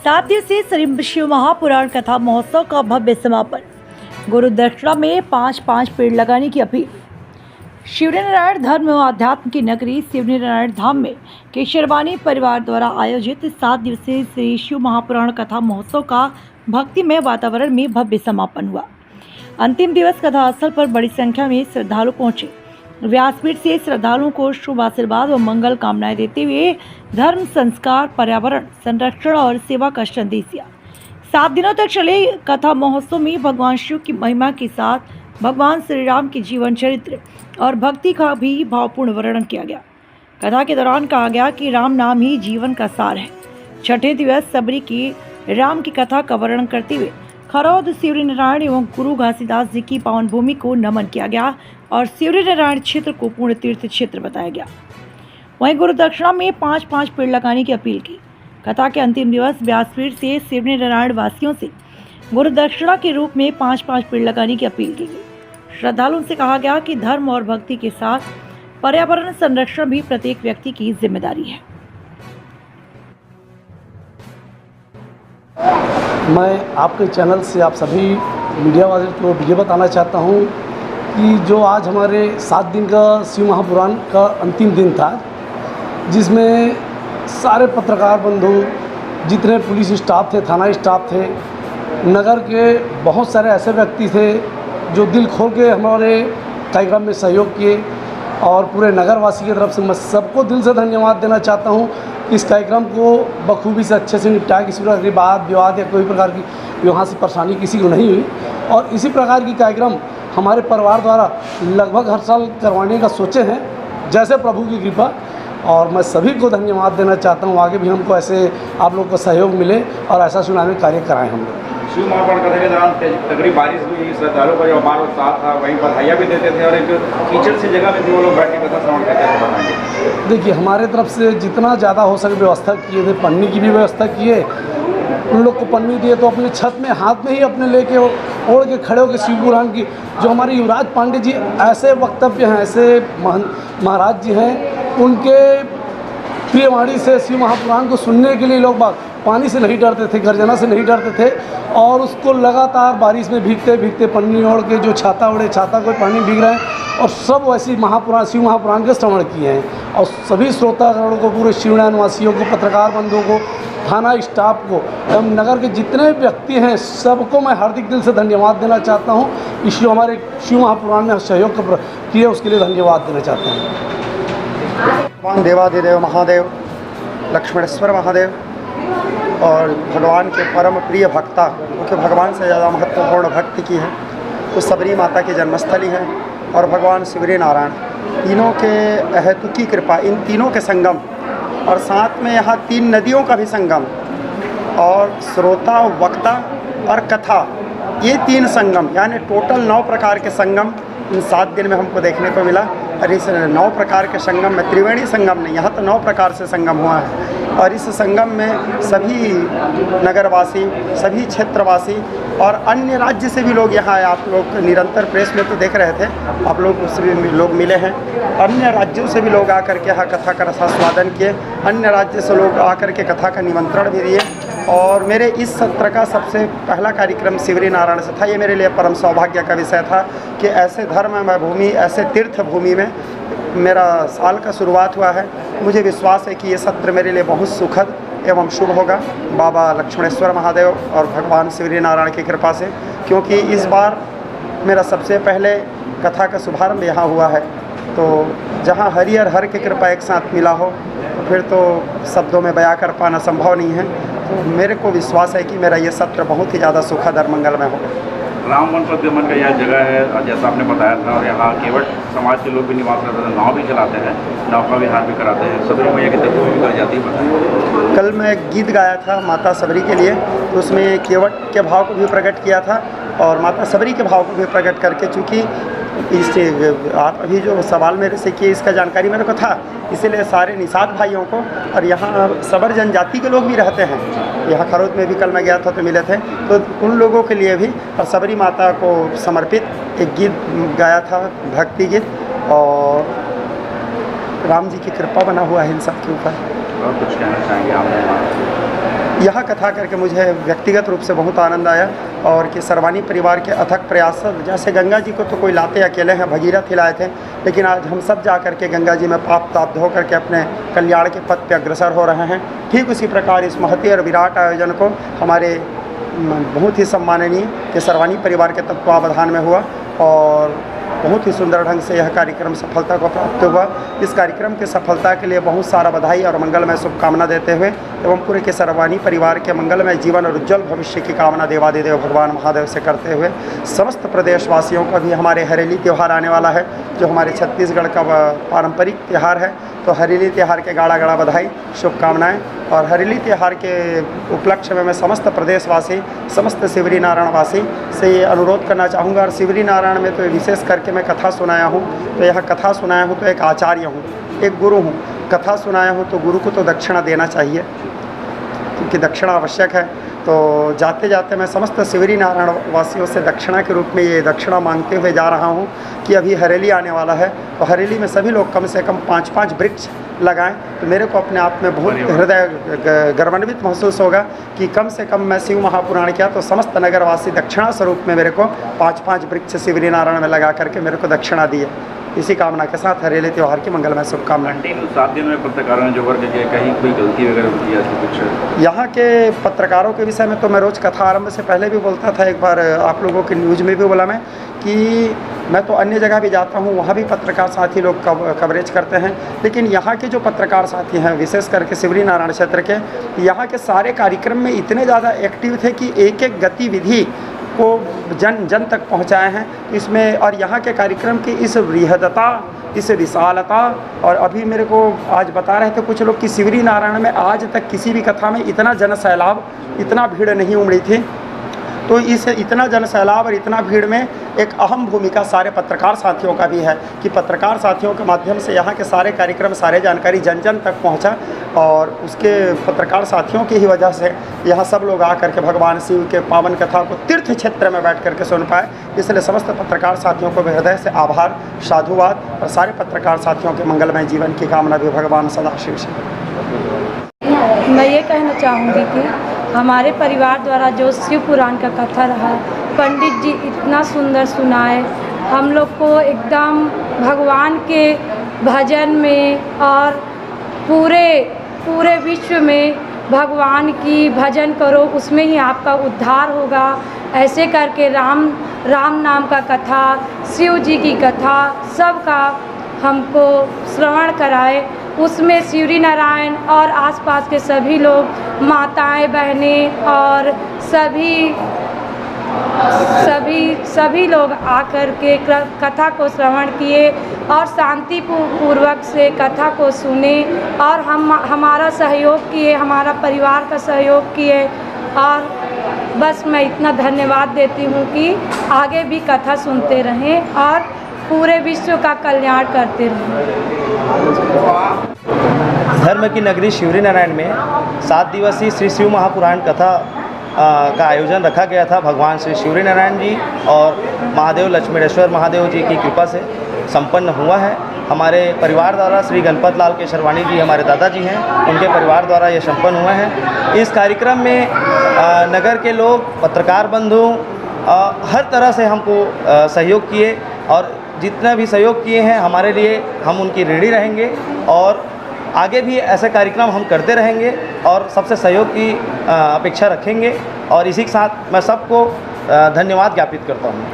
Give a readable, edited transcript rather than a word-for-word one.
7 दिवसीय श्री शिव महापुराण कथा महोत्सव का भव्य समापन। गुरु दक्षिणा में 5-5 पेड़ लगाने की अपील। शिवनारायण धर्म एवं अध्यात्म की नगरी शिवनारायण धाम में केशरवानी परिवार द्वारा आयोजित 7 दिवसीय श्री शिव महापुराण कथा महोत्सव का भक्तिमय वातावरण में भव्य समापन हुआ। अंतिम दिवस कथा स्थल पर बड़ी संख्या में श्रद्धालु पहुंचे। व्यासपीठ से श्रद्धालुओं को शुभ आशीर्वाद व मंगल कामनाएं देते हुए धर्म, संस्कार, पर्यावरण संरक्षण और सेवा का संदेश दिया। 7 दिनों तक चले कथा महोत्सव में भगवान शिव की महिमा के साथ भगवान श्री राम के जीवन चरित्र और भक्ति का भी भावपूर्ण वर्णन किया गया। कथा के दौरान कहा गया कि राम नाम ही जीवन का सार है। छठे दिवस सबरी की राम की कथा का वर्णन करते हुए खरौद शिवनारायण एवं गुरु घासीदास जी की पावन भूमि को नमन किया गया और शिवनारायण क्षेत्र को पूर्ण तीर्थ क्षेत्र बताया गया। वहीं गुरु दक्षिणा में 5-5 पेड़ लगाने की अपील की। कथा के अंतिम दिवस व्यासपीठ से शिवनारायण वासियों से गुरु दक्षिणा के रूप में 5-5 पेड़ लगाने की अपील की गई। श्रद्धालुओं से कहा गया कि धर्म और भक्ति के साथ पर्यावरण संरक्षण भी प्रत्येक व्यक्ति की जिम्मेदारी है। मैं आपके चैनल से आप सभी मीडिया वाले को ये बताना चाहता हूँ कि जो आज हमारे 7 दिन का शिव महापुराण का अंतिम दिन था, जिसमें सारे पत्रकार बंधु, जितने पुलिस स्टाफ थे, थाना स्टाफ थे, नगर के बहुत सारे ऐसे व्यक्ति थे जो दिल खोल के हमारे कार्यक्रम में सहयोग किए और पूरे नगरवासी की तरफ से मैं सबको दिल से धन्यवाद देना चाहता हूँ। इस कार्यक्रम को बखूबी से अच्छे से निपटाया, किसी प्रकार की बात विवाद या कोई प्रकार की यहाँ से परेशानी किसी को नहीं हुई और इसी प्रकार की कार्यक्रम हमारे परिवार द्वारा लगभग हर साल करवाने का सोचे हैं, जैसे प्रभु की कृपा। और मैं सभी को धन्यवाद देना चाहता हूँ। आगे भी हमको ऐसे आप लोग को सहयोग मिले और ऐसा सुनाने कार्य कराएं हम लोग। शिव महापुराण कथा के दौरान तगड़ी बारिश हुई, श्रद्धालुओं का जो अपार उत्साह था, वहीं बधाइयाँ भी देते थे और एक कीचड़ सी जगह में भी वो लोग बैठ के कथा श्रवण करते थे। देखिए, हमारे तरफ से जितना ज़्यादा हो सके व्यवस्था किए थे, पन्नी की भी व्यवस्था किए। उन लोग को पन्नी दिए तो अपने छत में हाथ में ही अपने लेके ओढ़ के खड़े होकर शिव पुराण की, जो हमारे युवराज पांडे जी ऐसे वक्तव्य हैं, ऐसे महाराज जी हैं, उनके प्रियवाणी से शिव महापुराण को सुनने के लिए लोग पानी से नहीं डरते थे, गर्जना से नहीं डरते थे और उसको लगातार बारिश में भीगते भीगते पन्नी ओढ़ के, जो छाता ओढ़े छाता को पानी भीग रहे हैं और सब वैसे शिव महापुराण के श्रवण किए हैं। और सभी श्रोतागणों को, पूरे शिवनारायण वासियों को, पत्रकार बंधुओं को, थाना स्टाफ को एवं नगर के जितने व्यक्ति हैं, सबको मैं हार्दिक दिल से धन्यवाद देना चाहता हूँ। इस हमारे शिव महापुराण में सहयोग किए उसके लिए धन्यवाद देना चाहता हूँ। भगवान देवादिदेव महादेव लक्ष्मणेश्वर महादेव और भगवान के परम प्रिय भक्ता, क्योंकि भगवान से ज़्यादा महत्वपूर्ण भक्ति की है, तो सबरी माता की जन्मस्थली है और भगवान शिवनारायण तीनों के अहेतु की कृपा, इन तीनों के संगम और साथ में यहाँ 3 नदियों का भी संगम और श्रोता, वक्ता और कथा, ये 3 संगम, यानी टोटल 9 प्रकार के संगम इन 7 दिन में हमको देखने को मिला। और इस 9 प्रकार के संगम में त्रिवेणी संगम नहीं, यहाँ तो 9 प्रकार से संगम हुआ है और इस संगम में सभी नगरवासी, सभी क्षेत्रवासी और अन्य राज्य से भी लोग यहाँ आए। आप लोग निरंतर प्रेस में तो देख रहे थे, आप लोग उससे भी लोग मिले हैं। अन्य राज्यों से भी लोग आकर के यहाँ कथा का रसास्वादन किए, अन्य राज्य से लोग आकर के कथा का निमंत्रण भी दिए। और मेरे इस सत्र का सबसे पहला कार्यक्रम शिवनारायण से था। ये मेरे लिए परम सौभाग्य का विषय था कि ऐसे धर्ममय भूमि, ऐसे तीर्थ भूमि में मेरा साल का शुरुआत हुआ है। मुझे विश्वास है कि ये सत्र मेरे लिए बहुत सुखद एवं शुभ होगा, बाबा लक्ष्मणेश्वर महादेव और भगवान शिवनारायण की कृपा से, क्योंकि इस बार मेरा सबसे पहले कथा का शुभारंभ यहाँ हुआ है। तो जहाँ हरि और हर की कृपा एक साथ मिला हो तो फिर तो शब्दों में बयां कर पाना संभव नहीं है। तो मेरे को विश्वास है कि मेरा ये सत्र बहुत ही ज़्यादा सुखद और मंगलमय होगा। राम वन प्रद्युमन का यह जगह है, जैसा आपने बताया था, और यहाँ केवट समाज के लोग भी निवास करते हैं, नाव भी चलाते हैं, नाव का विहार भी कराते हैं, सबरी मैया की तरफ भी कर जाती है। कल मैं एक गीत गाया था माता सबरी के लिए, तो उसमें केवट के भाव को भी प्रकट किया था और माता सबरी के भाव को भी प्रकट करके, चूँकि इससे आप अभी जो सवाल मेरे से किए इसका जानकारी मेरे को था, इसीलिए सारे निषाद भाइयों को, और यहाँ सबर जनजाति के लोग भी रहते हैं, यहाँ खरोद में भी कल मैं गया था तो मिले थे, तो उन लोगों के लिए भी और सबरी माता को समर्पित एक गीत गाया था, भक्ति गीत, और राम जी की कृपा बना हुआ है इन सब के ऊपर। और कुछ कहना चाहेंगे आप? यह कथा करके मुझे व्यक्तिगत रूप से बहुत आनंद आया और कि सर्वानी परिवार के अथक प्रयास, जैसे गंगा जी को तो कोई लाते अकेले हैं, भगीरथ हिलाए थे, लेकिन आज हम सब जा कर के गंगा जी में पाप ताप धो करके अपने कल्याण के पथ पे अग्रसर हो रहे हैं। ठीक उसी प्रकार इस महती और विराट आयोजन को हमारे बहुत ही सम्माननीय कि सर्वानी परिवार के तत्वावधान में हुआ और बहुत ही सुंदर ढंग से यह कार्यक्रम सफलता को प्राप्त हुआ। इस कार्यक्रम की सफलता के लिए बहुत सारा बधाई और मंगलमय शुभकामना देते हुए एवं पूरे के सर्वानी परिवार के मंगलमय जीवन और उज्जवल भविष्य की कामना देवादिदेव भगवान महादेव से करते हुए समस्त प्रदेशवासियों का भी हमारे हरेली त्यौहार आने वाला है, जो हमारे छत्तीसगढ़ का पारंपरिक त्यौहार है। तो हरेली त्यौहार के गाड़ा गाड़ा बधाई शुभकामनाएँ। और हरेली त्यौहार के उपलक्ष्य में मैं समस्त प्रदेशवासी, समस्त शिवरी नारायण वासी से ये अनुरोध करना चाहूँगा। और शिवरी नारायण में तो विशेष करके मैं कथा सुनाया हूँ, तो यह कथा सुनाया हूँ तो एक आचार्य हूँ, एक गुरु हूँ। कथा सुनाया हूँ तो गुरु को तो दक्षिणा देना चाहिए, क्योंकि दक्षिणा आवश्यक है। तो जाते जाते मैं समस्त शिवरी नारायण वासियों से दक्षिणा के रूप में ये दक्षिणा मांगते हुए जा रहा हूँ कि अभी हरेली आने वाला है, तो हरेली में सभी लोग कम से कम 5-5 वृक्ष लगाएं। तो मेरे को अपने आप में बहुत हृदय गर्वान्वित महसूस होगा कि कम से कम मैं शिव महापुराण किया तो समस्त नगरवासी दक्षिणा स्वरूप में मेरे को 5-5 वृक्ष शिवरी नारायण में लगा करके मेरे को दक्षिणा दिए। इसी कामना के साथ हरेली त्यौहार की मंगलमय शुभकामनाएं। 7 दिन में पत्रकारों ने जो वर्ग किया, कहीं कोई गलती वगैरह होती है कुछ? यहाँ के पत्रकारों के विषय में तो मैं रोज़ कथा आरंभ से पहले भी बोलता था, एक बार आप लोगों की न्यूज़ में भी बोला मैं कि मैं तो अन्य जगह भी जाता हूँ, वहाँ भी पत्रकार साथी लोग कवरेज करते हैं, लेकिन यहाँ के जो पत्रकार साथी हैं विशेष करके शिवरी नारायण क्षेत्र के, यहाँ के सारे कार्यक्रम में इतने ज़्यादा एक्टिव थे कि एक एक गतिविधि को जन तक पहुँचाए हैं इसमें। और यहाँ के कार्यक्रम की इस बृहदता, इस विशालता, और अभी मेरे को आज बता रहे थे कुछ लोग कि शिवरी नारायण में आज तक किसी भी कथा में इतना जन सैलाब, इतना भीड़ नहीं उमड़ी थी। तो इस इतना जन सैलाब और इतना भीड़ में एक अहम भूमिका सारे पत्रकार साथियों का भी है कि पत्रकार साथियों के माध्यम से यहाँ के सारे कार्यक्रम, सारे जानकारी जन जन तक पहुँचा, और उसके पत्रकार साथियों की ही वजह से यहाँ सब लोग आकर के भगवान शिव के पावन कथा को तीर्थ क्षेत्र में बैठ करके सुन पाए। इसलिए समस्त पत्रकार साथियों को हृदय से आभार, साधुवाद, और सारे पत्रकार साथियों के मंगलमय जीवन की कामना भी भगवान सदाशिव से। मैं ये कहना चाहूँगी कि हमारे परिवार द्वारा जो शिव पुराण का कथा रहा, पंडित जी इतना सुंदर सुनाए, हम लोग को एकदम भगवान के भजन में और पूरे विश्व में भगवान की भजन करो, उसमें ही आपका उद्धार होगा। ऐसे करके राम नाम का कथा, शिव जी की कथा सबका हमको श्रवण कराए। उसमें शिवरी नारायण और आसपास के सभी लोग, माताएं, बहनें और सभी लोग आकर के कथा को श्रवण किए और शांति पूर्वक से कथा को सुने और हमारा सहयोग किए, हमारा परिवार का सहयोग किए। और बस मैं इतना धन्यवाद देती हूँ कि आगे भी कथा सुनते रहें और पूरे विश्व का कल्याण करते रहें। धर्म की नगरी शिवरी नारायण में 7 दिवसीय श्री शिव महापुराण कथा का आयोजन रखा गया था। भगवान श्री शिवरी नारायण जी और महादेव लक्ष्मीश्वर महादेव जी की कृपा से संपन्न हुआ है। हमारे परिवार द्वारा श्री गणपत लाल के शर्वाणी जी हमारे दादाजी हैं, उनके परिवार द्वारा ये संपन्न हुआ है। इस कार्यक्रम में नगर के लोग, पत्रकार बंधु हर तरह से हमको सहयोग किए, और जितना भी सहयोग किए हैं हमारे लिए, हम उनकी ऋणी रहेंगे और आगे भी ऐसे कार्यक्रम हम करते रहेंगे और सबसे सहयोग की अपेक्षा रखेंगे। और इसी के साथ मैं सबको धन्यवाद ज्ञापित करता हूँ।